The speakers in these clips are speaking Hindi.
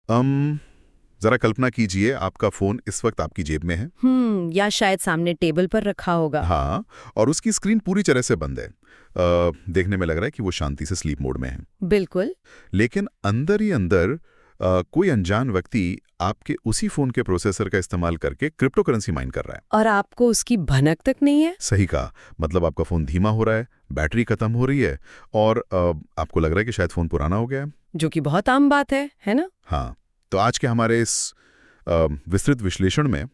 जरा कल्पना कीजिए, आपका फोन इस वक्त आपकी जेब में है। या शायद सामने टेबल पर रखा होगा। हाँ, और उसकी स्क्रीन पूरी तरह से बंद है। देखने में लग रहा है कि वो शांति से स्लीप मोड में है। बिल्कुल। लेकिन अंदर ही अंदर कोई अनजान व्यक्ति आपके उसी फोन के प्रोसेसर का इस्तेमाल करके क्रिप्टो करेंसी माइन कर रहा है। और आपको उसकी भनक तक नहीं है। सही कहा। मतलब आपका फोन धीमा हो रहा है, बैटरी खत्म हो रही है, और आपको लग रहा है कि शायद फोन पुराना हो गया है। जो कि बहुत आम बात है ना? हाँ, तो आज के हमारे इस विस्तृत विश्लेषण में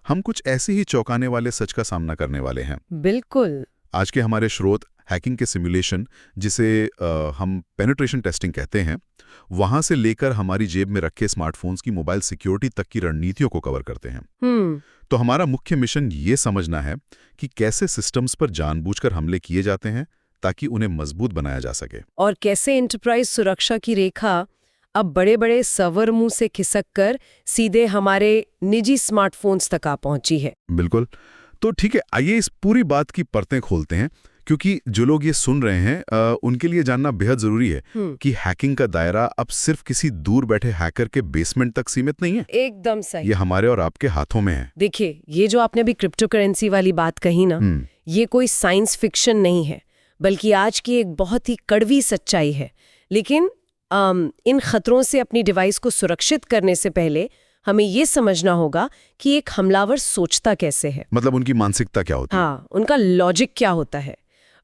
हम कुछ ऐसे ही चौंकाने वाले सच का सामना करने वाले हैं। बिल्कुल। आज के हमारे स्रोत हैकिंग के सिमुलेशन, जिसे हम पेनिट्रेशन टेस्टिंग कहते हैं, वहां से लेकर हमारी जेब में रखे स्मार्टफोन्स की मोबाइल सिक्योरिटी तक की रणनीतियों को कवर करते हैं। तो हमारा मुख्य मिशन ये समझना है कि कैसे सिस्टम्स पर जानबूझकर हमले किए जाते हैं ताकि उन्हें मजबूत बनाया जा सके, और कैसे एंटरप्राइज सुरक्षा की रेखा अब बड़े बड़े सर्वर मुंह से खिसक कर सीधे हमारे निजी स्मार्टफोन्स तक आ पहुंची है। बिल्कुल। तो ठीक है, आइए इस पूरी बात की परतें खोलते हैं, क्योंकि जो लोग ये सुन रहे हैं उनके लिए जानना बेहद जरूरी है कि हैकिंग का दायरा अब सिर्फ किसी दूर बैठे हैकर के बेसमेंट तक सीमित नहीं है। एकदम सही। ये हमारे और आपके हाथों में है। देखिए, ये जो आपने अभी क्रिप्टो करेंसी वाली बात कही ना, ये कोई साइंस फिक्शन नहीं है, बल्कि आज की एक बहुत ही कड़वी सच्चाई है। लेकिन इन खतरों से अपनी डिवाइस को सुरक्षित करने से पहले हमें ये समझना होगा कि एक हमलावर सोचता कैसे है। मतलब उनकी मानसिकता क्या होती है? हाँ, उनका लॉजिक क्या होता है।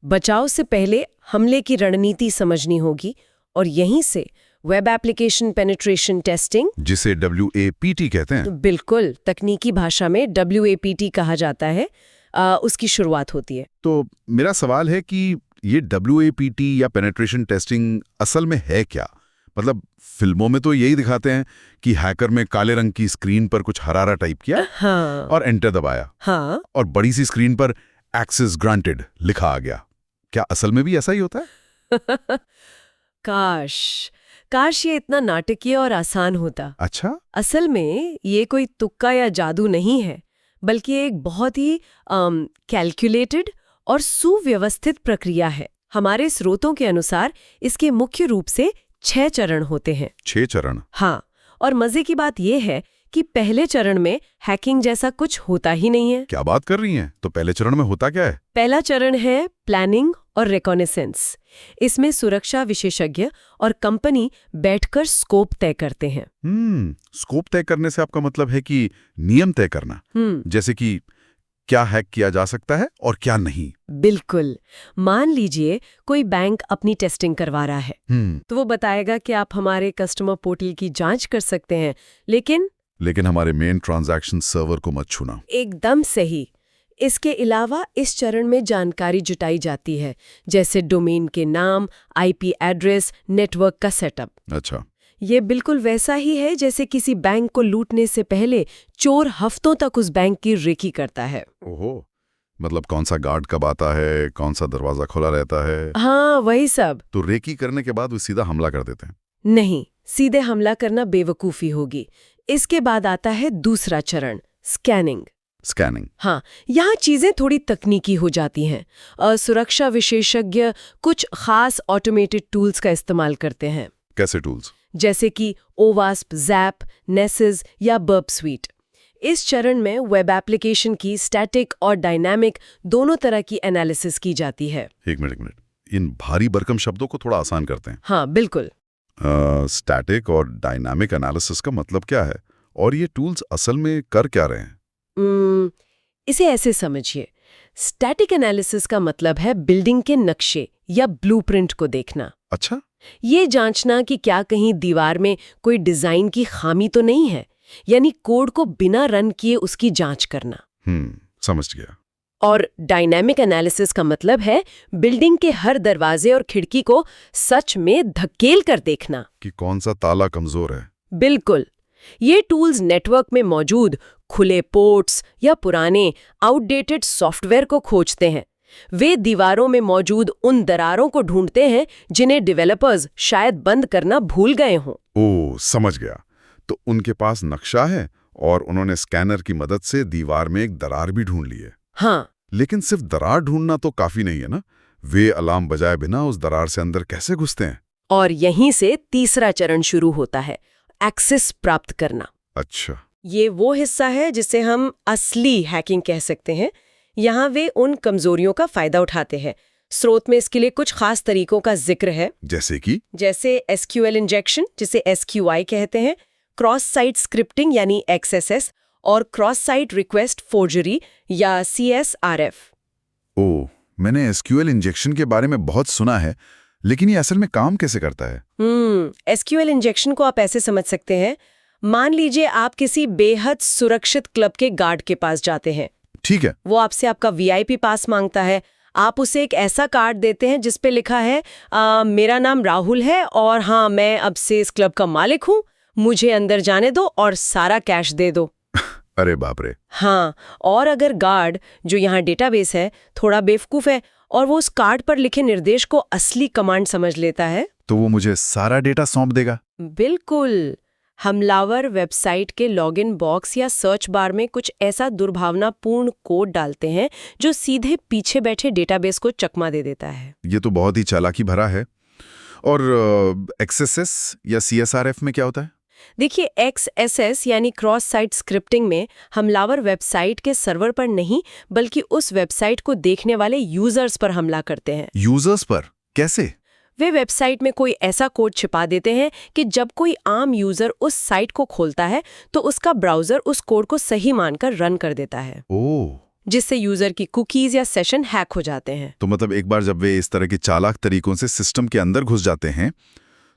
बचाव से पहले हमले की रणनीति समझनी होगी, और यहीं से वेब एप्लीकेशन पेनिट्रेशन टेस्टिंग, जिसे WAPT कहते हैं, बिल्कुल तकनीकी भाषा में WAPT कहा जाता है, उसकी शुरुआत होती है। तो मेरा सवाल है कि ये WAPT या पेनिट्रेशन टेस्टिंग असल में है क्या? मतलब फिल्मों में तो यही दिखाते हैं कि हैकर में काले रंग की स्क्रीन पर कुछ हरारा टाइप किया, हाँ, और एंटर दबाया, हाँ, और बड़ी सी स्क्रीन पर एक्सेस ग्रांटेड लिखा आ गया। क्या असल में भी ऐसा ही होता है? काश ये इतना नाटकीय और आसान होता। अच्छा। असल में ये कोई तुक्का या जादू नहीं है, बल्कि एक बहुत ही कैलकुलेटेड और सुव्यवस्थित प्रक्रिया है। हमारे स्रोतों के अनुसार इसके मुख्य रूप से 6 चरण होते हैं। 6 चरण? हाँ, और मजे की बात यह है कि पहले चरण में हैकिंग जैसा कुछ होता ही नहीं है। क्या बात कर रही हैं? तो पहले चरण में होता क्या है? पहला चरण है प्लानिंग और रिकॉनेसेंस। इसमें सुरक्षा विशेषज्ञ और कंपनी बैठकर स्कोप तय करते हैं। स्कोप तय करने से आपका मतलब है कि नियम तय करना, जैसे कि क्या हैक किया जा सकता है और क्या नहीं? बिल्कुल। मान लीजिए कोई बैंक अपनी टेस्टिंग करवा रहा है, तो वो बताएगा कि आप हमारे कस्टमर पोर्टल की जांच कर सकते हैं, लेकिन हमारे मेन ट्रांजैक्शन सर्वर को मत छूना। एकदम सही। इसके अलावा इस चरण में जानकारी जुटाई जाती है, जैसे डोमेन के नाम, IP एड्रेस, नेटवर्क का सेटअप। अच्छा। ये बिल्कुल वैसा ही है जैसे किसी बैंक को लूटने से पहले चोर हफ्तों तक उस बैंक की रेकी करता है। ओहो, मतलब कौन सा गार्ड कब आता है, कौन सा दरवाजा खुला रहता है। हाँ, वही सब। तो रेकी करने के बाद वो सीधा हमला कर देते हैं? नहीं, सीधे हमला करना बेवकूफ़ी होगी। इसके बाद आता है दूसरा चरण, स्कैनिंग। हाँ, यहाँ चीजें थोड़ी तकनीकी हो जाती हैं। सुरक्षा विशेषज्ञ कुछ खास ऑटोमेटेड टूल्स का इस्तेमाल करते हैं। कैसे टूल्स? जैसे कि OWASP, ZAP, Nessus या Burp Suite। इस चरण में वेब एप्लीकेशन की स्टैटिक और डायनामिक दोनों तरह की एनालिसिस की जाती है। एक मिनट, इन भारी भरकम शब्दों को थोड़ा आसान करते हैं। हाँ, बिल्कुल। स्टैटिक और डायनामिक एनालिसिस का मतलब क्या है, और ये टूल्स असल में कर क्या रहे हैं? इसे ऐसे समझिए, स्टैटिक एनालिसिस का मतलब है बिल्डिंग के नक्शे या ब्लूप्रिंट को देखना। अच्छा। ये जांचना कि क्या कहीं दीवार में कोई डिजाइन की खामी तो नहीं है, यानी कोड को बिना रन किए उसकी जांच करना। समझ गया। और डायनामिक एनालिसिस का मतलब है बिल्डिंग के हर दरवाजे और खिड़की को सच में धकेल कर देखना कि कौन सा ताला कमजोर है। बिल्कुल। ये टूल्स नेटवर्क में मौजूद खुले पोर्ट्स या पुराने आउटडेटेड सॉफ्टवेयर को खोजते हैं। वे दीवारों में मौजूद उन दरारों को ढूंढते हैं जिन्हें डेवलपर्स शायद बंद करना भूल गए हों। ओह, समझ गया। तो उनके पास नक्शा है और उन्होंने स्कैनर की मदद से दीवार में एक दरार भी ढूंढ ली है। हाँ, लेकिन सिर्फ दरार ढूंढना तो काफी नहीं है ना। वे अलार्म बजाए बिना उस दरार से अंदर कैसे घुसते हैं? और यहीं से तीसरा चरण शुरू होता है, एक्सेस प्राप्त करना। अच्छा, ये वो हिस्सा है जिसे हम असली हैकिंग कह सकते हैं। यहाँ वे उन कमजोरियों का फायदा उठाते हैं। स्रोत में इसके लिए कुछ खास तरीकों का जिक्र है, जैसे एसक्यूएल इंजेक्शन, जिसे एसक्यूआई कहते हैं, क्रॉस साइट स्क्रिप्टिंग यानी एक्सएसएस, और क्रॉस साइट रिक्वेस्ट फोर्जरी या सीएसआरएफ। ओह, मैंने एसक्यूएल इंजेक्शन के बारे में बहुत सुना है, लेकिन ये असल में काम कैसे करता है? एसक्यूएल इंजेक्शन को आप ऐसे समझ सकते हैं, मान लीजिए आप किसी बेहद सुरक्षित क्लब के गार्ड के पास जाते हैं। ठीक है। वो आपसे आपका वीआईपी पास मांगता है। आप उसे एक ऐसा कार्ड देते हैं जिस पे लिखा है मेरा नाम राहुल है और हाँ, मैं अब से इस क्लब का मालिक हूँ, मुझे अंदर जाने दो और सारा कैश दे दो। अरे बाप रे। हाँ, और अगर गार्ड, जो यहाँ डेटाबेस है, थोड़ा बेवकूफ है और वो उस कार्ड पर लिखे निर्देश को असली कमांड समझ लेता है, तो वो मुझे सारा डेटा सौंप देगा? बिल्कुल। हमलावर वेबसाइट के लॉगिन बॉक्स या सर्च बार में कुछ ऐसा दुर्भावनापूर्ण कोड डालते हैं जो सीधे पीछे बैठे डेटाबेस को चकमा दे देता है। ये तो बहुत ही चालाकी भरा है। और एक्सएसएस या सीएसआरएफ में क्या होता है? देखिए, एक्सएसएस यानी क्रॉस साइट स्क्रिप्टिंग में हमलावर वेबसाइट के सर्वर पर नहीं, बल्कि उस वेबसाइट को देखने वाले यूजर्स पर हमला करते हैं। यूजर्स पर? कैसे? वे वेबसाइट में कोई ऐसा कोड छिपा देते हैं कि जब कोई आम यूजर उस साइट को खोलता है तो उसका ब्राउजर उस कोड को सही मानकर रन कर देता है। ओह, जिससे यूजर की कुकीज या सेशन हैक हो जाते हैं। तो मतलब एक बार जब वे इस तरह के चालाक तरीकों से सिस्टम के अंदर घुस जाते हैं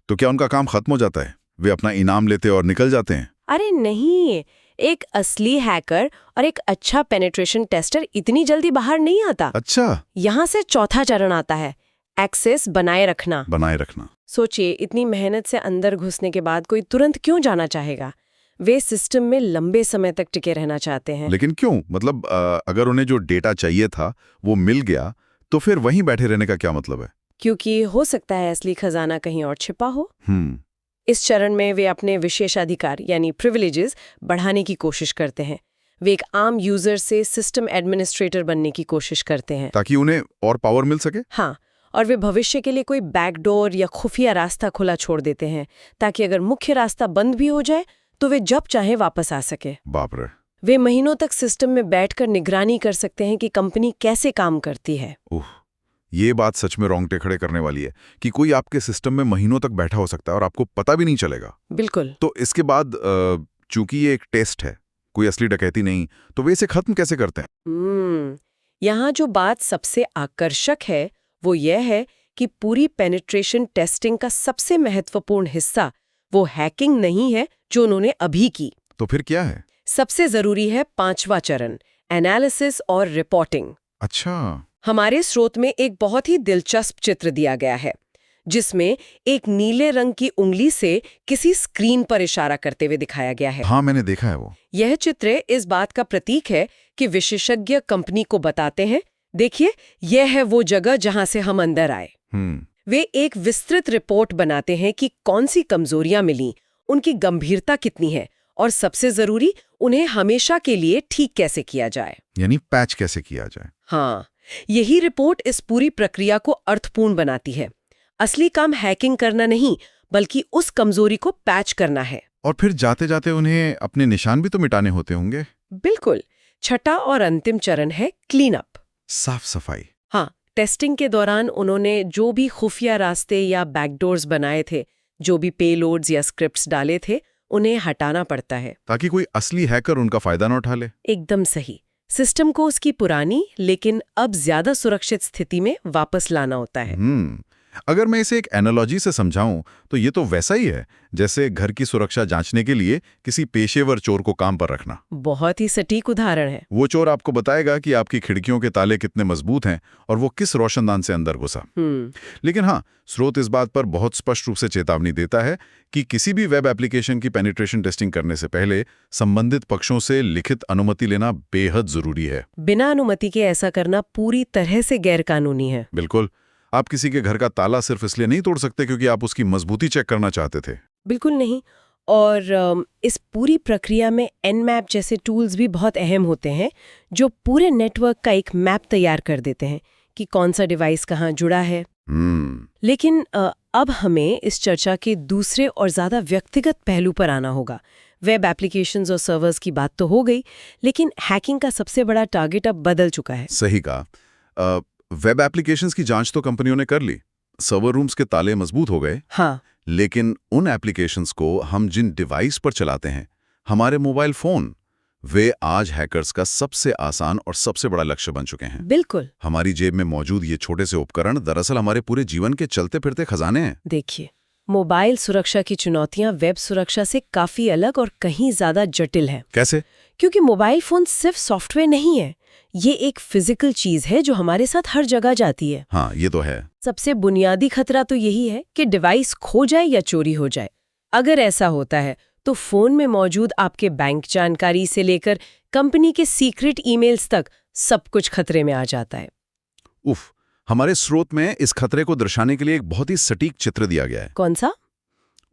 तो क्या उनका काम खत्म हो जाता है? वे अपना इनाम लेते और निकल जाते हैं? अरे नहीं, एक असली हैकर और एक अच्छा पेनिट्रेशन टेस्टर इतनी जल्दी बाहर नहीं आता। अच्छा, यहाँ से चौथा चरण आता है, एक्सेस बनाए रखना। सोचिए, इतनी मेहनत से अंदर घुसने के बाद कोई तुरंत क्यों जाना चाहेगा? वे सिस्टम में लंबे समय तक टिके रहना चाहते हैं। लेकिन क्यों? मतलब अगर उन्हें जो डेटा चाहिए था वो मिल गया तो फिर वहीं बैठे रहने का क्या मतलब है? क्योंकि हो सकता है असली खजाना कहीं और छिपा हो। इस चरण में वे अपने विशेषाधिकार यानी प्रिविलेजेस बढ़ाने की कोशिश करते हैं। वे एक आम यूजर से सिस्टम एडमिनिस्ट्रेटर बनने की कोशिश करते हैं, ताकि उन्हें और पावर मिल सके। हाँ, और वे भविष्य के लिए कोई बैकडोर या खुफिया रास्ता खुला छोड़ देते हैं, ताकि अगर मुख्य रास्ता बंद भी हो जाए तो वे जब चाहे वापस आ सके। बाप रे। वे महीनों तक सिस्टम में बैठकर निगरानी कर सकते हैं कि कंपनी कैसे काम करती है। ये बात सच में रोंगटे खड़े करने वाली है कि कोई आपके सिस्टम में महीनों तक बैठा हो सकता है और आपको पता भी नहीं चलेगा। बिल्कुल। तो इसके बाद चूंकि ये एक टेस्ट है, कोई असली डकैती नहीं, तो वे इसे खत्म कैसे करते हैं? यहाँ जो बात सबसे आकर्षक है वो यह है कि पूरी पेनिट्रेशन टेस्टिंग का सबसे महत्वपूर्ण हिस्सा वो हैकिंग नहीं है जो उन्होंने अभी की। तो फिर क्या है? सबसे जरूरी है 5वां चरण, एनालिसिस और रिपोर्टिंग। अच्छा। हमारे स्रोत में एक बहुत ही दिलचस्प चित्र दिया गया है जिसमें एक नीले रंग की उंगली से किसी स्क्रीन पर इशारा करते हुए दिखाया गया है। हाँ, मैंने देखा है वो। यह चित्र इस बात का प्रतीक है कि विशेषज्ञ कंपनी को बताते हैं, देखिए, यह है वो जगह जहां से हम अंदर आए। वे एक विस्तृत रिपोर्ट बनाते हैं कि कौन सी कमजोरियां मिली, उनकी गंभीरता कितनी है और सबसे जरूरी, उन्हें हमेशा के लिए ठीक कैसे किया जाए, यानी पैच कैसे किया जाए। हाँ, यही रिपोर्ट इस पूरी प्रक्रिया को अर्थपूर्ण बनाती है। असली काम हैकिंग करना नहीं, बल्कि उस कमजोरी को पैच करना है। और फिर जाते जाते उन्हें अपने निशान भी तो मिटाने होते होंगे। बिल्कुल। छठा और अंतिम चरण है क्लीन अप, साफ सफाई। हाँ, टेस्टिंग के दौरान उन्होंने जो भी खुफिया रास्ते या बैकडोर्स बनाए थे, जो भी पेलोड्स या स्क्रिप्ट्स डाले थे, उन्हें हटाना पड़ता है ताकि कोई असली हैकर उनका फायदा न उठा ले। एकदम सही। सिस्टम को उसकी पुरानी लेकिन अब ज्यादा सुरक्षित स्थिति में वापस लाना होता है। अगर मैं इसे एक एनालॉजी से समझाऊं तो ये तो वैसा ही है जैसे घर की सुरक्षा जांचने के लिए किसी पेशेवर चोर को काम पर रखना। बहुत ही सटीक उदाहरण है। वो चोर आपको बताएगा कि आपकी खिड़कियों के ताले कितने मजबूत हैं और वो किस रोशनदान से अंदर घुसा। लेकिन हाँ, स्रोत इस बात पर बहुत स्पष्ट रूप से चेतावनी देता है कि किसी भी वेब एप्लीकेशन की पेनिट्रेशन टेस्टिंग करने से पहले संबंधित पक्षों से लिखित अनुमति लेना बेहद जरूरी है। बिना अनुमति के ऐसा करना पूरी तरह से गैरकानूनी है। बिल्कुल। आप किसी के घर का ताला सिर्फ इसलिए नहीं तोड़ सकते क्योंकि आप उसकी मजबूती चेक करना चाहते थे। बिल्कुल नहीं। और इस पूरी प्रक्रिया में Nmap जैसे टूल्स भी बहुत अहम होते हैं जो पूरे नेटवर्क का एक मैप तैयार कर देते हैं कि कौन सा डिवाइस कहाँ जुड़ा है। लेकिन अब हमें इस चर्चा के दूसरे और ज़्यादा व्यक्तिगत पहलू पर आना होगा। वेब एप्लीकेशंस और सर्वर्स की बात तो हो गई, लेकिन हैकिंग का सबसे बड़ा टारगेट अब बदल चुका है। सही कहा। वेब एप्लीकेशंस की जांच तो कंपनियों ने कर ली, सर्वर रूम्स के ताले मजबूत हो गए। हाँ, लेकिन उन एप्लीकेशंस को हम जिन डिवाइस पर चलाते हैं, हमारे मोबाइल फोन, वे आज हैकर्स का सबसे आसान और सबसे बड़ा लक्ष्य बन चुके हैं। बिल्कुल। हमारी जेब में मौजूद ये छोटे से उपकरण दरअसल हमारे पूरे जीवन के चलते फिरते खजाने हैं। देखिए, मोबाइल सुरक्षा की चुनौतियां वेब सुरक्षा से काफी अलग और कहीं ज्यादा जटिल हैं। कैसे? क्योंकि मोबाइल फोन सिर्फ सॉफ्टवेयर नहीं है, ये एक फिजिकल चीज है जो हमारे साथ हर जगह जाती है। हाँ, ये तो है। सबसे बुनियादी खतरा तो यही है कि डिवाइस खो जाए या चोरी हो जाए। अगर ऐसा होता है तो फोन में मौजूद आपके बैंक जानकारी से लेकर कंपनी के सीक्रेट ईमेल्स तक सब कुछ खतरे में आ जाता है। उफ, हमारे स्रोत में इस खतरे को दर्शाने के लिए एक बहुत ही सटीक चित्र दिया गया है। कौन सा?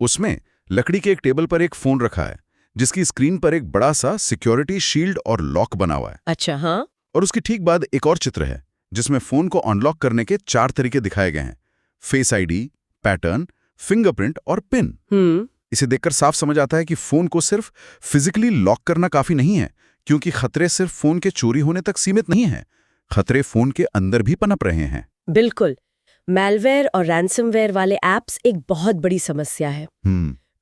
उसमें लकड़ी के एक टेबल पर एक फोन रखा है, जिसकी स्क्रीन पर एक बड़ा सा सिक्योरिटी शील्ड और लॉक बना हुआ है। अच्छा, हाँ। और उसकी ठीक बाद एक और चित्र है, जिसमें फोन को अनलॉक करने के 4 तरीके दिखाए गए हैं: फेस आईडी, पैटर्न, फिंगरप्रिंट और पिन। इसे देखकर साफ समझ आता है कि फोन को सिर्फ फिजिकली लॉक करना काफी नहीं है, क्योंकि खतरे सिर्फ फोन के चोरी होने तक सीमित नहीं है। खतरे फोन के अंदर भी पनप रहे हैं। बिल्कुल। मैलवेयर और रैंसमवेयर वाले ऐप्स एक बहुत बड़ी समस्या है।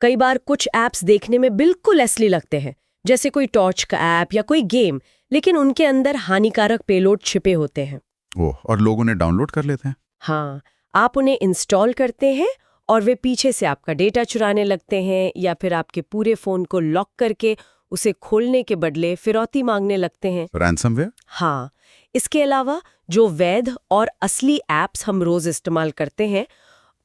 कई बार कुछ ऐप्स देखने में बिल्कुल असली लगते हैं, जैसे कोई टॉर्च का ऐप या कोई गेम, लेकिन उनके अंदर हानिकारक पेलोड छिपे होते हैं। ओह, और लोग उन्हें डाउनलोड कर लेते हैं। हाँ, आप उन्हें इंस्टॉल करते हैं और वे पीछे से आपका डेटा चुराने लगते हैं या फिर आपके पूरे फोन को लॉक करके उसे खोलने के बदले फिरौती मांगने लगते हैं। रैंसमवेयर? हाँ, इसके अलावा जो वैध और असली ऐप्स हम रोज इस्तेमाल करते हैं,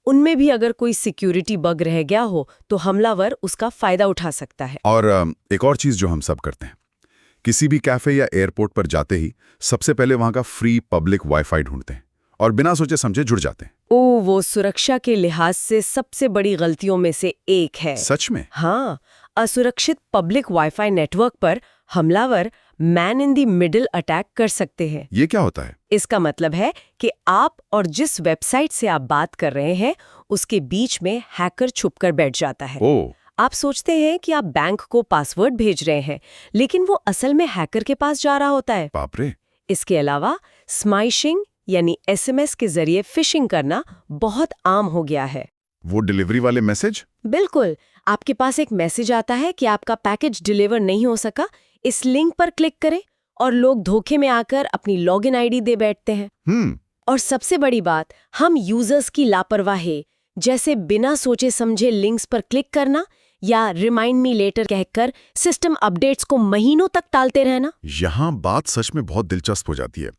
उनमें भी अगर कोई सिक्योरिटी बग रह गया हो तो हमलावर उसका फायदा उठा सकता है। और एक और चीज जो हम सब करते हैं, किसी भी कैफे या एयरपोर्ट पर जाते ही सबसे पहले वहां का फ्री पब्लिक वाईफाई ढूंढते हैं और बिना सोचे समझे जुड़ जाते हैं। वो सुरक्षा के लिहाज से सबसे बड़ी गलतियों में से एक है। सच में? हाँ, असुरक्षित पब्लिक वाईफाई नेटवर्क पर हमलावर man in the middle attack कर सकते हैं। ये क्या होता है? इसका मतलब है कि आप और जिस वेबसाइट से आप बात कर रहे हैं, उसके बीच में हैकर छुपकर बैठ जाता है। ओह। आप सोचते हैं कि आप बैंक को पासवर्ड भेज रहे हैं, लेकिन वो असल में हैकर के पास जा रहा होता है। बाप रे। इसके अलावा स्माइशिंग यानी एसएमएस के जरिए फिशिंग करना बहुत आम हो गया है। वो डिलीवरी वाले मैसेज? बिल्कुल। आपके पास एक मैसेज आता है कि आपका पैकेज डिलीवर नहीं हो सका, इस लिंक पर क्लिक करें, और लोग धोखे में आकर अपनी लॉगिन आईडी दे बैठते हैं। और सबसे बड़ी बात, हम यूजर्स की लापरवाही, जैसे बिना सोचे समझे लिंक्स पर क्लिक करना या रिमाइंड मी लेटर कहकर सिस्टम अपडेट्स को महीनों तक टालते रहना। यहाँ बात सच में बहुत दिलचस्प हो जाती है।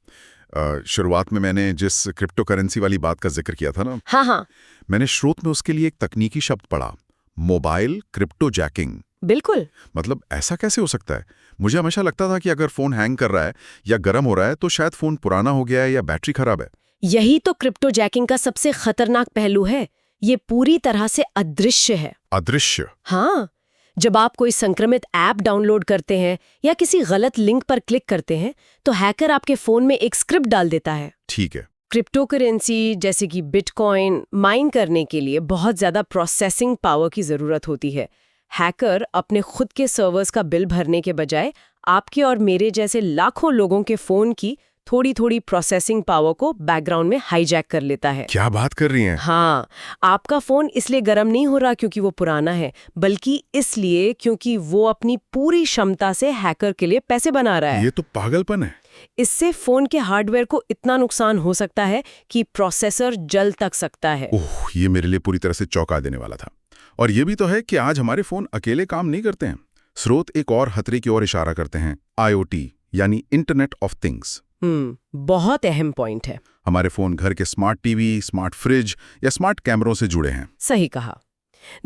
शुरुआत में मैंने जिस क्रिप्टो करेंसी वाली बात का जिक्र किया था ना, हाँ, मैंने स्रोत में उसके लिए एक तकनीकी शब्द पढ़ा, मोबाइल क्रिप्टो जैकिंग। बिल्कुल। मतलब ऐसा कैसे हो सकता है? मुझे हमेशा लगता था कि अगर फोन हैंग कर रहा है या गर्म हो रहा है तो शायद फोन पुराना हो गया है या बैटरी खराब है। यही तो क्रिप्टो जैकिंग का सबसे खतरनाक पहलू है। ये पूरी तरह से अदृश्य है। अदृश्य? हाँ, जब आप कोई संक्रमित ऐप डाउनलोड करते हैं या किसी गलत लिंक पर क्लिक करते हैं, तो हैकर आपके फोन में एक स्क्रिप्ट डाल देता है। ठीक है। क्रिप्टो करेंसी जैसे कि बिटकॉइन माइन करने के लिए बहुत ज्यादा प्रोसेसिंग पावर की जरूरत होती है। हैकर अपने खुद के सर्वर्स का बिल भरने के बजाय आपके और मेरे जैसे लाखों लोगों के फोन की थोड़ी थोड़ी प्रोसेसिंग पावर को बैकग्राउंड में हाईजैक कर लेता है। क्या बात कर रही हैं? हाँ, आपका फोन इसलिए गर्म नहीं हो रहा क्योंकि वो पुराना है, बल्कि इसलिए क्योंकि वो अपनी पूरी क्षमता से हैकर के लिए पैसे बना रहा है। ये तो पागलपन है। इससे फोन के हार्डवेयर को इतना नुकसान हो सकता है कि प्रोसेसर जल तक सकता है। ओह, ये मेरे लिए पूरी तरह से चौंका देने वाला था। और ये भी तो है कि आज हमारे फोन अकेले काम नहीं करते हैं। स्रोत एक और खतरे की ओर इशारा करते हैं, IoT यानी इंटरनेट ऑफ थिंग्स। बहुत अहम पॉइंट है। हमारे फोन घर के स्मार्ट टीवी, स्मार्ट फ्रिज या स्मार्ट कैमरों से जुड़े हैं। सही कहा।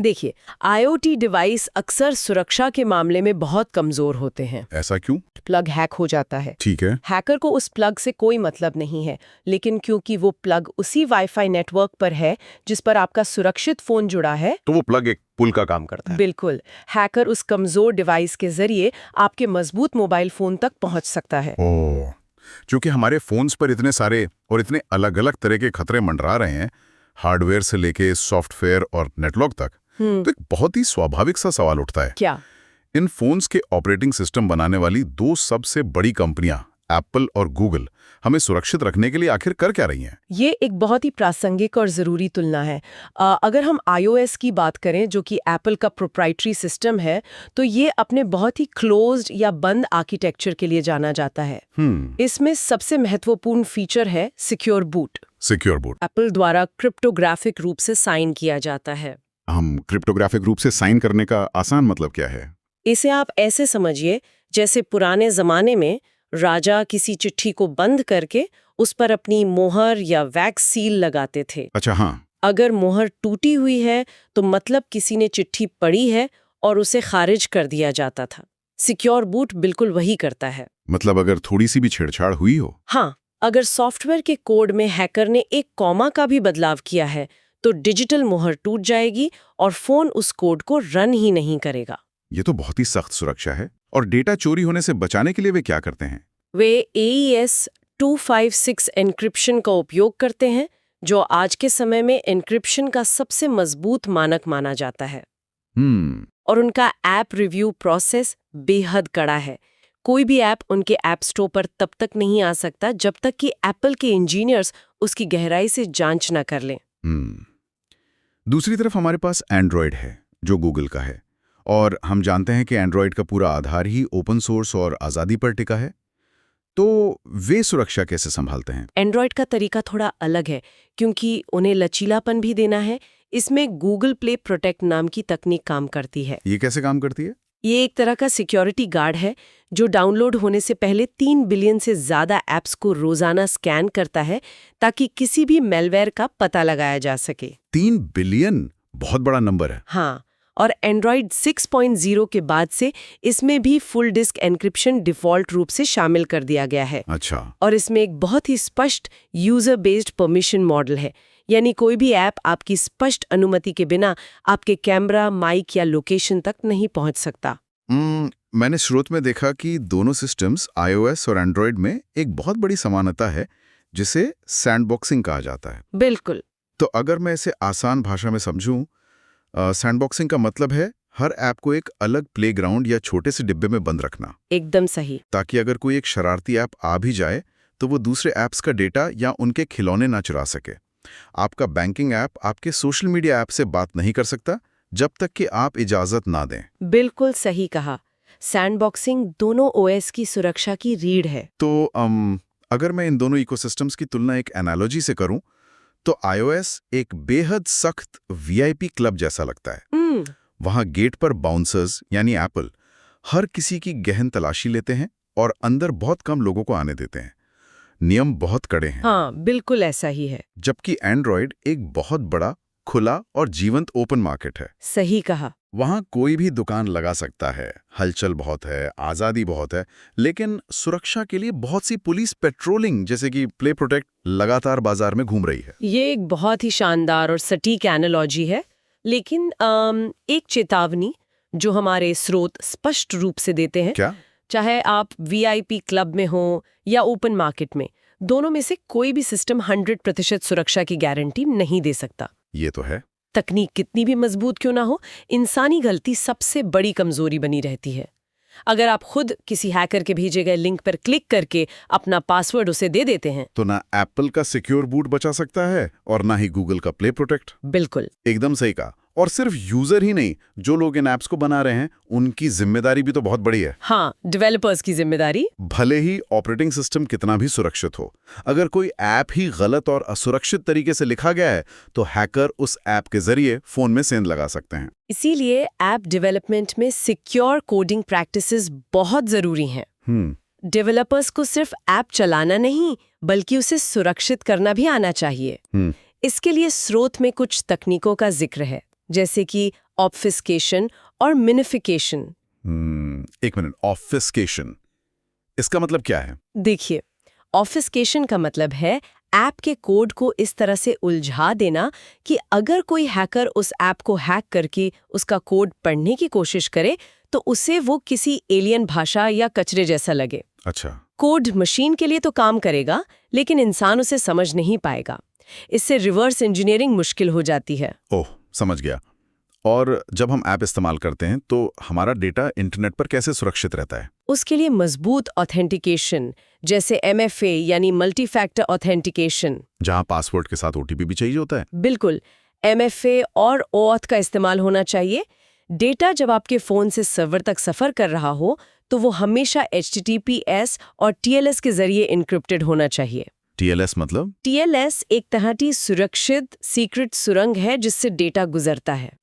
देखिए, IoT डिवाइस अक्सर सुरक्षा के मामले में बहुत कमजोर होते हैं। ऐसा क्यों? प्लग हैक हो जाता है। ठीक है। हैकर को उस प्लग से कोई मतलब नहीं है, लेकिन क्योंकि वो प्लग उसी वाईफाई नेटवर्क पर है जिस पर आपका सुरक्षित फोन जुड़ा है, तो वो प्लग एक पुल का काम करता है। बिल्कुल। हैकर उस कमजोर डिवाइस के जरिए आपके मजबूत मोबाइल फोन तक पहुंच सकता है। ओह, क्योंकि हमारे फोन्स पर इतने सारे और इतने अलग अलग तरह के खतरे मंडरा रहे हैं, हार्डवेयर से लेके सॉफ्टवेयर और नेटलॉग तक, तो एक बहुत ही स्वाभाविक सा सवाल उठता है, क्या इन फोन्स के ऑपरेटिंग सिस्टम बनाने वाली दो सबसे बड़ी कंपनियां एप्पल और गूगल हमें सुरक्षित रखने के लिए आखिर कर क्या रही हैं? ये एक बहुत ही प्रासंगिक और ज़रूरी तुलना है। अगर हम iOS की बात करें, जो कि एप्पल का प्रोप्राइटरी सिस्टम है, तो ये अपने बहुत ही क्लोज्ड या बंद आर्किटेक्चर के लिए जाना जाता है। इसमें सबसे महत्वपूर्ण फीचर है secure boot. Secure boot Apple द्वारा क्रिप्टोग्राफिक रूप से साइन किया जाता है। हम क्रिप्टोग्राफिक रूप से साइन करने का आसान मतलब क्या है? इसे आप ऐसे समझिए जैसे पुराने जमाने में राजा किसी चिट्ठी को बंद करके उस पर अपनी मोहर या वैक्स सील लगाते थे। अच्छा, हाँ। अगर मोहर टूटी हुई है तो मतलब किसी ने चिट्ठी पढ़ी है और उसे खारिज कर दिया जाता था। सिक्योर बूट बिल्कुल वही करता है। मतलब अगर थोड़ी सी भी छेड़छाड़ हुई हो? हाँ, अगर सॉफ्टवेयर के कोड में हैकर ने एक कॉमा का भी बदलाव किया है तो डिजिटल मोहर टूट जाएगी और फोन उस कोड को रन ही नहीं करेगा। ये तो बहुत ही सख्त सुरक्षा है। और डेटा चोरी होने से बचाने के लिए वे क्या करते हैं? वे AES 256 एन्क्रिप्शन का उपयोग करते हैं, जो आज के समय में एन्क्रिप्शन का सबसे मजबूत मानक माना जाता है। और उनका ऐप रिव्यू प्रोसेस बेहद कड़ा है। कोई भी ऐप उनके ऐप स्टोर पर तब तक नहीं आ सकता जब तक कि एप्पल के इंजीनियर्स उसकी गहराई से जांच न कर लें। दूसरी तरफ हमारे पास एंड्रॉयड है, जो गूगल का है, और हम जानते हैं कि एंड्रॉयड का पूरा आधार ही ओपन सोर्स और आज़ादी पर टिका है। तो वे सुरक्षा कैसे संभालते हैं? एंड्रॉयड का तरीका थोड़ा अलग है, क्योंकि उन्हें लचीलापन भी देना है। इसमें गूगल प्ले प्रोटेक्ट नाम की तकनीक काम करती है। ये कैसे काम करती है? ये एक तरह का सिक्योरिटी गार्ड है जो डाउनलोड होने से पहले 3 बिलियन से ज्यादा ऐप्स को रोजाना स्कैन करता है ताकि किसी भी मेलवेयर का पता लगाया जा सके। 3 बिलियन बहुत बड़ा नंबर है। हाँ, और एंड्रॉयड 6.0 के बाद से इसमें भी फुल डिस्क एन्क्रिप्शन डिफ़ॉल्ट रूप से शामिल कर दिया गया है। अच्छा। और इसमें एक बहुत ही स्पष्ट यूजर बेस्ड परमिशन मॉडल है, यानी कोई भी ऐप आपकी स्पष्ट अनुमति के बिना आपके कैमरा, माइक या लोकेशन तक नहीं पहुंच सकता। मैंने स्रोत में देखा कि दोनों सिस्टम्स iOS और एंड्रॉयड में एक बहुत बड़ी समानता है, जिसे सैंडबॉक्सिंग कहा जाता है। बिल्कुल। तो अगर मैं इसे आसान भाषा में समझूं, सैंडबॉक्सिंग का मतलब है हर ऐप को एक अलग प्लेग्राउंड या छोटे से डिब्बे में बंद रखना। एकदम सही। ताकि अगर कोई एक शरारती ऐप आ भी जाए तो वो दूसरे ऐप्स का डेटा या उनके खिलौने ना चुरा सके। आपका बैंकिंग ऐप आपके सोशल मीडिया ऐप से बात नहीं कर सकता जब तक कि आप इजाजत ना दें। बिल्कुल सही कहा। सैंडबॉक्सिंग दोनों OS की सुरक्षा की रीढ़ है। तो अगर मैं इन दोनों इकोसिस्टम्स की तुलना एक एनालॉजी से करूं, तो iOS एक बेहद सख्त VIP क्लब जैसा लगता है। वहां गेट पर बाउंसर्स यानी एप्पल हर किसी की गहन तलाशी लेते हैं और अंदर बहुत कम लोगों को आने देते हैं। नियम बहुत कड़े हैं। हाँ, बिल्कुल ऐसा ही है। जबकि एंड्रॉयड एक बहुत बड़ा, खुला और जीवंत ओपन मार्केट है। सही कहा। वहां कोई भी दुकान लगा सकता है, हलचल बहुत है, आज़ादी बहुत है, लेकिन सुरक्षा के लिए बहुत सी पुलिस पेट्रोलिंग जैसे कि प्ले प्रोटेक्ट लगातार बाजार में घूम रही है। ये एक बहुत ही शानदार और सटीक एनालॉजी है, लेकिन एक चेतावनी जो हमारे स्रोत स्पष्ट रूप से देते हैं। क्या? चाहे आप VIP क्लब में हो या ओपन मार्केट में, दोनों में से कोई भी सिस्टम 100% सुरक्षा की गारंटी नहीं दे सकता। ये तो है। तकनीक कितनी भी मजबूत क्यों ना हो, इंसानी गलती सबसे बड़ी कमजोरी बनी रहती है। अगर आप खुद किसी हैकर के भेजे गए लिंक पर क्लिक करके अपना पासवर्ड उसे दे देते हैं, तो ना एप्पल का सिक्योर बूट बचा सकता है और ना ही गूगल का प्ले प्रोटेक्ट। बिल्कुल एकदम सही कहा। और सिर्फ यूजर ही नहीं, जो लोग इन ऐप्स को बना रहे हैं उनकी जिम्मेदारी भी तो बहुत बड़ी है। हाँ, डेवलपर्स की जिम्मेदारी। भले ही ऑपरेटिंग सिस्टम कितना भी सुरक्षित हो, अगर कोई ऐप ही गलत और असुरक्षित तरीके से लिखा गया है तो हैकर उस ऐप के जरिए फोन में सेंध लगा सकते हैं। इसीलिए ऐप डेवलपमेंट में सिक्योर कोडिंग प्रैक्टिसेस बहुत जरूरी हैं। डेवलपर्स को सिर्फ ऐप चलाना नहीं, बल्कि उसे सुरक्षित करना भी आना चाहिए। इसके लिए स्रोत में कुछ तकनीकों का जिक्र है, जैसे कि ऑब्फिस्केशन और मिनिफिकेशन। एक मिनट, ऑब्फिस्केशन इसका मतलब क्या है? देखिए, ऑब्फिस्केशन का मतलब है ऐप के कोड को इस तरह से उलझा देना कि अगर कोई हैकर उस ऐप को हैक करके उसका कोड पढ़ने की कोशिश करे तो उसे वो किसी एलियन भाषा या कचरे जैसा लगे। अच्छा। कोड मशीन के लिए तो काम करेगा, लेकिन इंसान उसे समझ नहीं पाएगा। इससे रिवर्स इंजीनियरिंग मुश्किल हो जाती है। ओह, समझ गया। और जब हम ऐप इस्तेमाल करते हैं तो हमारा डेटा इंटरनेट पर कैसे सुरक्षित रहता है? उसके लिए मजबूत ऑथेंटिकेशन जैसे MFA यानी मल्टी फैक्टर ऑथेंटिकेशन, जहां पासवर्ड के साथ OTP भी चाहिए होता है। बिल्कुल MFA और OAuth का इस्तेमाल होना चाहिए। डेटा जब आपके फोन से सर्वर तक सफर कर रहा हो तो वो हमेशा HTTPS और TLS के जरिए इनक्रिप्टेड होना चाहिए। TLS मतलब? TLS एक तरह की सुरक्षित सीक्रेट सुरंग है जिससे डेटा गुजरता है।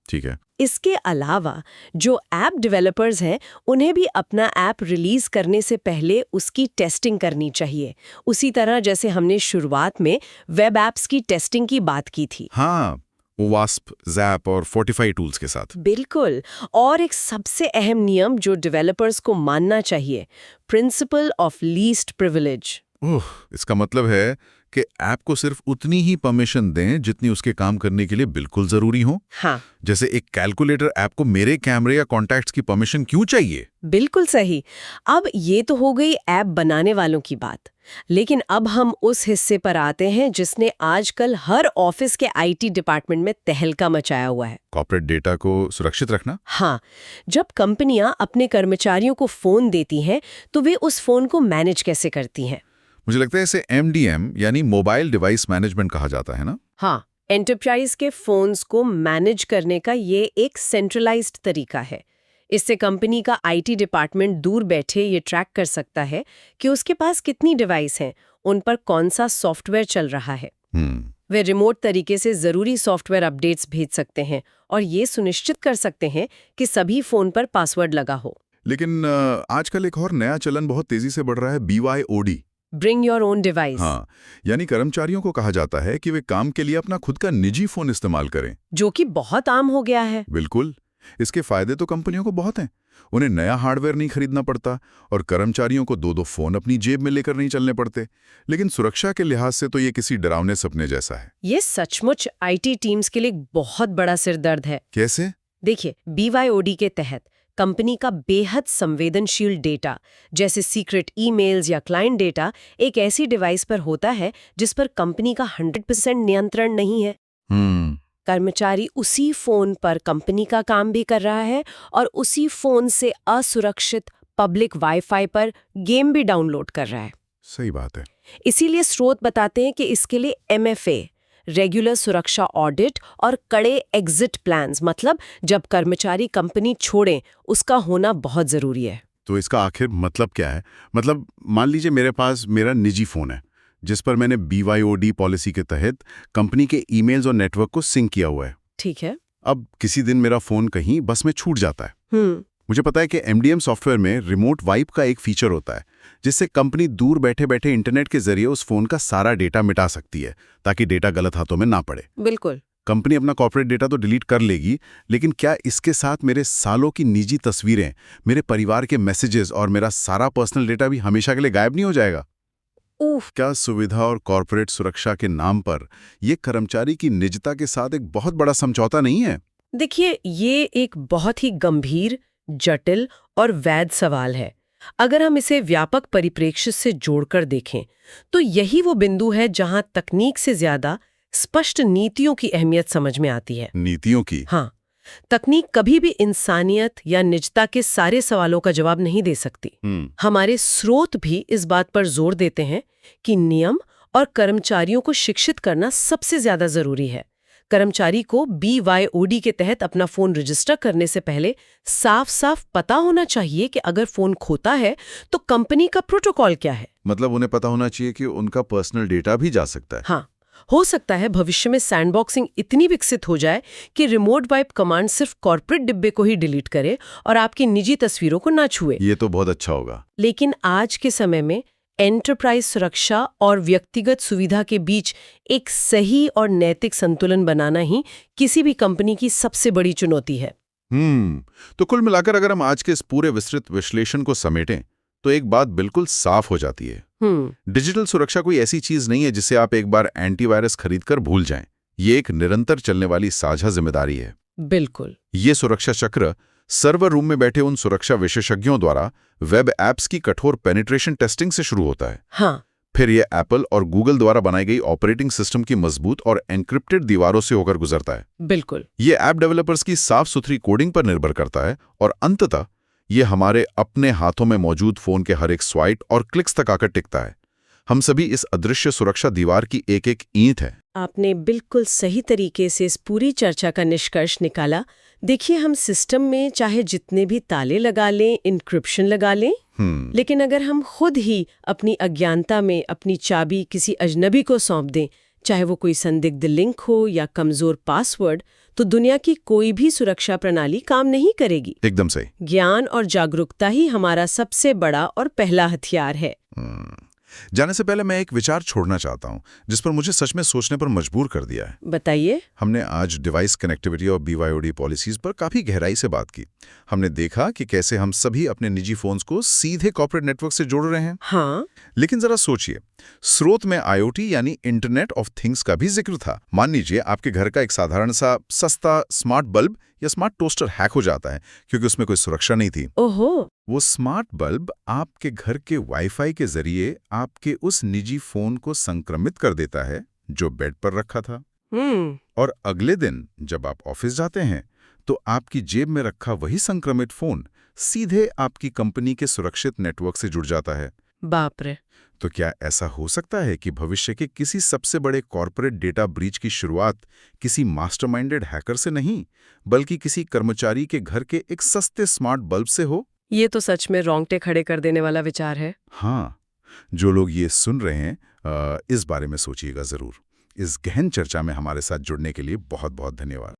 ठीक है। इसके अलावा जो ऐप डेवलपर्स हैं उन्हें भी अपना ऐप रिलीज करने से पहले उसकी टेस्टिंग करनी चाहिए, उसी तरह जैसे हमने शुरुआत में वेब ऐप्स की टेस्टिंग की बात की थी। हाँ, वास्प, ज़ैप और फोर्टिफाई टूल्स के साथ। बिल्कुल। और एक सबसे अहम नियम जो डेवलपर्स को मानना चाहिए, प्रिंसिपल ऑफ लीस्ट प्रिविलेज। इसका मतलब है कि ऐप को सिर्फ उतनी ही परमिशन दें जितनी उसके काम करने के लिए बिल्कुल जरूरी हो। हाँ, जैसे एक कैलकुलेटर ऐप को मेरे कैमरे या कॉन्टैक्ट्स की परमिशन क्यों चाहिए? बिल्कुल सही। अब ये तो हो गई ऐप बनाने वालों की बात, लेकिन अब हम उस हिस्से पर आते हैं जिसने आजकल हर ऑफिस के IT डिपार्टमेंट में तहलका मचाया हुआ है। कॉर्पोरेट डेटा को सुरक्षित रखना। हाँ, जब कंपनियां अपने कर्मचारियों को फोन देती हैं तो वे उस फोन को मैनेज कैसे करती हैं? मुझे लगता है इसे MDM यानी मोबाइल डिवाइस मैनेजमेंट कहा जाता है ना? हाँ, एंटरप्राइज के फोन्स को मैनेज करने का ये एक सेंट्रलाइज्ड तरीका है। इससे कंपनी का IT डिपार्टमेंट दूर बैठे ये ट्रैक कर सकता है कि उसके पास कितनी डिवाइस हैं, उन पर कौन सा सॉफ्टवेयर चल रहा है। वे रिमोट तरीके से जरूरी सॉफ्टवेयर अपडेट्स भेज सकते हैं और ये सुनिश्चित कर सकते हैं कि सभी फोन पर पासवर्ड लगा हो। लेकिन आजकल एक और नया चलन बहुत तेजी से बढ़ रहा है, BYOD। Bring your own device. हाँ, यानी कर्मचारियों को कहा जाता है कि वे काम के लिए अपना खुद का निजी फोन इस्तेमाल करें, जो कि बहुत आम हो गया है। बिल्कुल। इसके फायदे तो कंपनियों को बहुत हैं। उन्हें नया हार्डवेयर नहीं खरीदना पड़ता और कर्मचारियों को दो फोन अपनी जेब में लेकर नहीं चलने पड़ते। लेकिन सुरक्षा के लिहाज से तो ये किसी डरावने सपने जैसा है। ये सचमुच IT टीम्स के लिए बहुत बड़ा सिरदर्द है। कैसे? देखिए, BYOD के तहत कंपनी का बेहद संवेदनशील डेटा जैसे सीक्रेट ईमेल्स या क्लाइंट डेटा एक ऐसी डिवाइस पर होता है जिस पर कंपनी का 100% नियंत्रण नहीं है। कर्मचारी उसी फोन पर कंपनी का काम भी कर रहा है और उसी फोन से असुरक्षित पब्लिक वाईफाई पर गेम भी डाउनलोड कर रहा है। सही बात है। इसीलिए स्रोत बताते हैं कि इसके लिए MFA रेगुलर सुरक्षा ऑडिट और कड़े एग्जिट प्लान्स, मतलब जब कर्मचारी कंपनी छोड़ें उसका होना बहुत जरूरी है। तो इसका आखिर मतलब क्या है? मतलब मान लीजिए मेरे पास मेरा निजी फोन है जिस पर मैंने BYOD पॉलिसी के तहत कंपनी के ईमेल्स और नेटवर्क को सिंक किया हुआ है। ठीक है। अब किसी दिन मेरा फोन कहीं बस में छूट जाता है। मुझे पता है कि MDM सॉफ्टवेयर में रिमोट वाइप का एक फीचर होता है जिससे कंपनी दूर बैठे बैठे इंटरनेट के जरिए उस फोन का सारा डेटा मिटा सकती है ताकि डेटा गलत हाथों में ना पड़े। बिल्कुल। कंपनी अपना कॉर्पोरेट डेटा तो डिलीट कर लेगी, लेकिन क्या इसके साथ मेरे सालों की निजी तस्वीरें, मेरे परिवार के मैसेजेस और मेरा सारा पर्सनल डेटा भी हमेशा के लिए गायब नहीं हो जाएगा? क्या सुविधा और कॉर्पोरेट सुरक्षा के नाम पर यह कर्मचारी की निजता के साथ एक बहुत बड़ा समझौता नहीं है? देखिए, ये एक बहुत ही गंभीर, जटिल और वैध सवाल है। अगर हम इसे व्यापक परिप्रेक्ष्य से जोड़कर देखें तो यही वो बिंदु है जहां तकनीक से ज्यादा स्पष्ट नीतियों की अहमियत समझ में आती है। नीतियों की? हाँ, तकनीक कभी भी इंसानियत या निजता के सारे सवालों का जवाब नहीं दे सकती। हमारे स्रोत भी इस बात पर जोर देते हैं कि नियम और कर्मचारियों को शिक्षित करना सबसे ज्यादा जरूरी है। कर्मचारी को BYOD के तहत अपना फोन रजिस्टर करने से पहले साफ साफ पता होना चाहिए कि अगर फोन खोता है तो कंपनी का प्रोटोकॉल क्या है। मतलब उन्हें पता होना चाहिए कि उनका पर्सनल डेटा भी जा सकता है। हाँ, हो सकता है भविष्य में सैंडबॉक्सिंग इतनी विकसित हो जाए कि रिमोट वाइप कमांड सिर्फ कॉर्पोरेट डिब्बे को ही डिलीट करे और आपकी निजी तस्वीरों को ना छुए। ये तो बहुत अच्छा होगा। लेकिन आज के समय में एंटरप्राइज सुरक्षा और व्यक्तिगत सुविधा के बीच एक सही और नैतिक संतुलन बनाना ही किसी भी कंपनी की सबसे बड़ी चुनौती है। तो कुल मिलाकर अगर हम आज के इस पूरे विस्तृत विश्लेषण को समेटें तो एक बात बिल्कुल साफ हो जाती है। डिजिटल सुरक्षा कोई ऐसी चीज नहीं है जिसे आप एक बार एंटीवायरस खरीदकर भूल जाएं। ये एक निरंतर चलने वाली साझा जिम्मेदारी है। बिल्कुल। ये सुरक्षा चक्र सर्वर रूम में बैठे उन सुरक्षा विशेषज्ञों द्वारा वेब ऐप्स की कठोर पेनिट्रेशन टेस्टिंग से शुरू होता है। हाँ, फिर ये एप्पल और गूगल द्वारा बनाई गई ऑपरेटिंग सिस्टम की मजबूत और एन्क्रिप्टेड दीवारों से होकर गुजरता है। बिल्कुल। ये ऐप डेवलपर्स की साफ सुथरी कोडिंग पर निर्भर करता है और अंततः ये हमारे अपने हाथों में मौजूद फोन के हर एक स्वाइप और क्लिक्स तक आकर टिकता है। हम सभी इस अदृश्य सुरक्षा दीवार की एक एक ईंट है। आपने बिल्कुल सही तरीके से इस पूरी चर्चा का निष्कर्ष निकाला। देखिए, हम सिस्टम में चाहे जितने भी ताले लगा लें, इंक्रिप्शन लगा लें, लेकिन अगर हम खुद ही अपनी अज्ञानता में अपनी चाबी किसी अजनबी को सौंप दें, चाहे वो कोई संदिग्ध लिंक हो या कमजोर पासवर्ड, तो दुनिया की कोई भी सुरक्षा प्रणाली काम नहीं करेगी। एकदम सही। ज्ञान और जागरूकता ही हमारा सबसे बड़ा और पहला हथियार है। जाने से पहले मैं एक विचार छोड़ना चाहता हूं, जिस पर मुझे सच में सोचने पर मजबूर कर दिया है। बताइए। हमने आज डिवाइस कनेक्टिविटी और BYOD पॉलिसीज पर काफी गहराई से बात की। हमने देखा कि कैसे हम सभी अपने निजी फोन्स को सीधे कॉर्पोरेट नेटवर्क से जोड़ रहे हैं। हाँ। लेकिन जरा सोचिए, स्रोत में IoT यानी इंटरनेट ऑफ थिंग्स का भी जिक्र था। मान लीजिए आपके घर का एक साधारण सा सस्ता स्मार्ट बल्ब या स्मार्ट टोस्टर हैक हो जाता है क्योंकि उसमें कोई सुरक्षा नहीं थी। ओहो। वो स्मार्ट बल्ब आपके घर के वाईफाई के जरिए आपके उस निजी फोन को संक्रमित कर देता है जो बेड पर रखा था। और अगले दिन जब आप ऑफिस जाते हैं तो आपकी जेब में रखा वही संक्रमित फोन सीधे आपकी कंपनी के सुरक्षित नेटवर्क से जुड़ जाता है। बाप रे। तो क्या ऐसा हो सकता है कि भविष्य के किसी सबसे बड़े कॉर्पोरेट डेटा ब्रीच की शुरुआत किसी मास्टरमाइंडेड हैकर से नहीं, बल्कि किसी कर्मचारी के घर के एक सस्ते स्मार्ट बल्ब से हो? ये तो सच में रोंगटे खड़े कर देने वाला विचार है। हाँ, जो लोग ये सुन रहे हैं इस बारे में सोचिएगा जरूर। इस गहन चर्चा में हमारे साथ जुड़ने के लिए बहुत बहुत धन्यवाद।